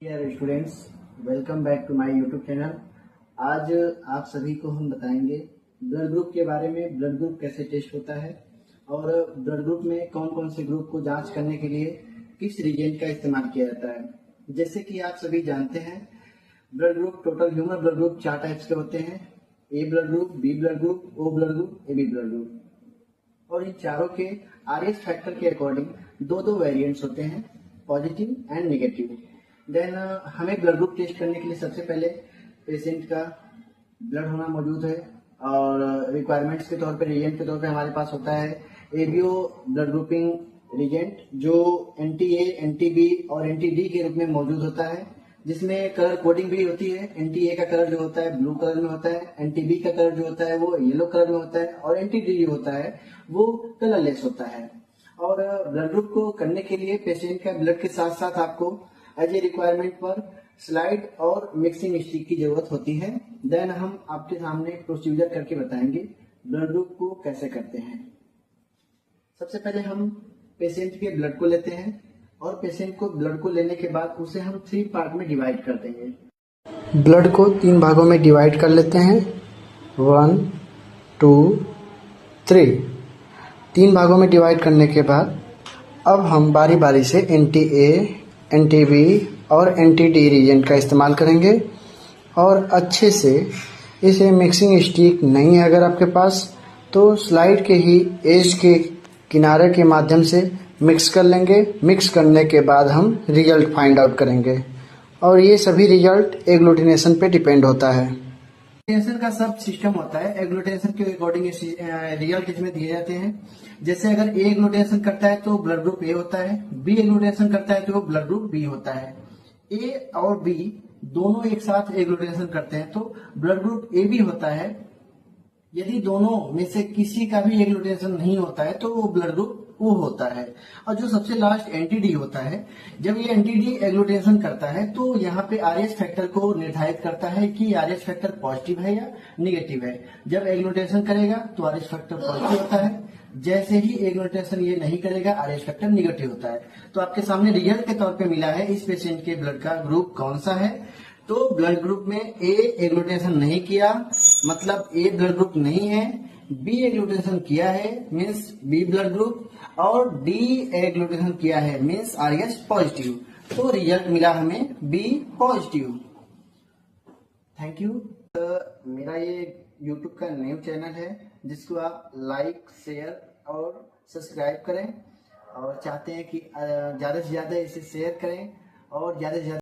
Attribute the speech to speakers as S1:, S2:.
S1: Dear students, welcome back to my YouTube channel. आज आप सभी को हम बताएंगे ब्लड ग्रुप के बारे में। ब्लड ग्रुप कैसे टेस्ट होता है और ब्लड ग्रुप में कौन कौन से ग्रुप को जांच करने के लिए किस रिएजेंट का इस्तेमाल किया जाता है। जैसे कि आप सभी जानते हैं, blood group, total human blood group 4 types के होते हैं: A blood group, B blood group, O blood group, AB blood group. और इन चारों के आरएच फैक्टर के अकॉर्डिंग दो वेरिएंट्स होते हैं, पॉजिटिव एंड नेगेटिव। देन हमें ब्लड ग्रुप टेस्ट करने के लिए सबसे पहले पेशेंट का ब्लड होना मौजूद है और रिक्वायरमेंट्स के तौर पे, रिएजेंट के तौर पे हमारे पास होता है एबीओ ब्लड ग्रुपिंग रिएजेंट, जो एंटी-ए, एंटी-बी और एंटी-डी के रूप में मौजूद होता है, जिसमें कलर कोडिंग भी होती है। एंटी-ए का कलर जो होता है ब्लू कलर में होता है, एंटी-बी का कलर जो होता है वो येलो कलर में होता है और एंटी-डी जो होता है वो कलरलेस होता है। और ब्लड ग्रुप को करने के लिए पेशेंट का ब्लड के साथ साथ आपको एज ए रिक्वायरमेंट पर स्लाइड और मिक्सिंग स्टिक की जरूरत होती है। देन हम आपके सामने प्रोसीजर करके बताएंगे ब्लड ग्रुप को कैसे करते हैं। सबसे पहले हम पेशेंट के ब्लड को लेते हैं और पेशेंट को ब्लड को लेने के बाद उसे हम 3 पार्ट में डिवाइड कर देंगे।
S2: ब्लड को 3 भागों में डिवाइड कर लेते हैं, 1, 2, 3। 3 भागों में डिवाइड करने के बाद अब हम बारी बारी से एंटी-ए, एंटी-बी और एंटी-डी रिएजेंट का इस्तेमाल करेंगे और अच्छे से इसे मिक्सिंग स्टिक नहीं है अगर आपके पास तो स्लाइड के ही एज के किनारे के माध्यम से मिक्स कर लेंगे। मिक्स करने के बाद हम रिजल्ट फाइंड आउट करेंगे और ये सभी रिजल्ट एग्लूटिनेशन पे डिपेंड होता है।
S1: एग्लूटिनेशन का सब सिस्टम होता है। एग्लूटिनेशन के अकॉर्डिंग रिजल्ट इसमें दिए जाते हैं। जैसे अगर ए एग्लूटिनेशन करता है तो ब्लड ग्रुप ए होता है, बी एग्लूटिनेशन करता है तो ब्लड ग्रुप बी होता है। ए और बी दोनों एक साथ एग्लूटिनेशन करते हैं तो ब्लड ग्रुप ए बी होता है। यदि दोनों में से किसी का भी एग्लूटिनेशन नहीं होता है तो वो ब्लड ग्रुप ओ होता है। और जो सबसे लास्ट एंटी-डी होता है, जब ये एंटी-डी एग्लूटिनेशन करता है तो यहाँ पे आरएच फैक्टर को निर्धारित करता है कि आरएच फैक्टर पॉजिटिव है या निगेटिव है। जब एग्लूटिनेशन करेगा तो आरएच फैक्टर पॉजिटिव होता है, जैसे ही एग्लूटिनेशन ये नहीं करेगा आरएच फैक्टर निगेटिव होता है। तो आपके सामने रिजल्ट के तौर पे मिला है इस पेशेंट के ब्लड का ग्रुप कौन सा है। तो ब्लड ग्रुप में ए एग्लूटिनेशन नहीं किया मतलब ए ब्लड ग्रुप नहीं है, बी एग्लूटिनेशन किया है मीन्स बी ब्लड ग्रुप, और डी एग्लूटिनेशन किया है मीन्स आरएच पॉजिटिव। तो रिजल्ट मिला हमें बी पॉजिटिव। Thank you. मेरा ये यूट्यूब का न्यू चैनल है जिसको आप लाइक, शेयर और सब्सक्राइब करें और चाहते हैं कि ज्यादा से ज्यादा इसे शेयर करें और ज्यादा से ज्यादा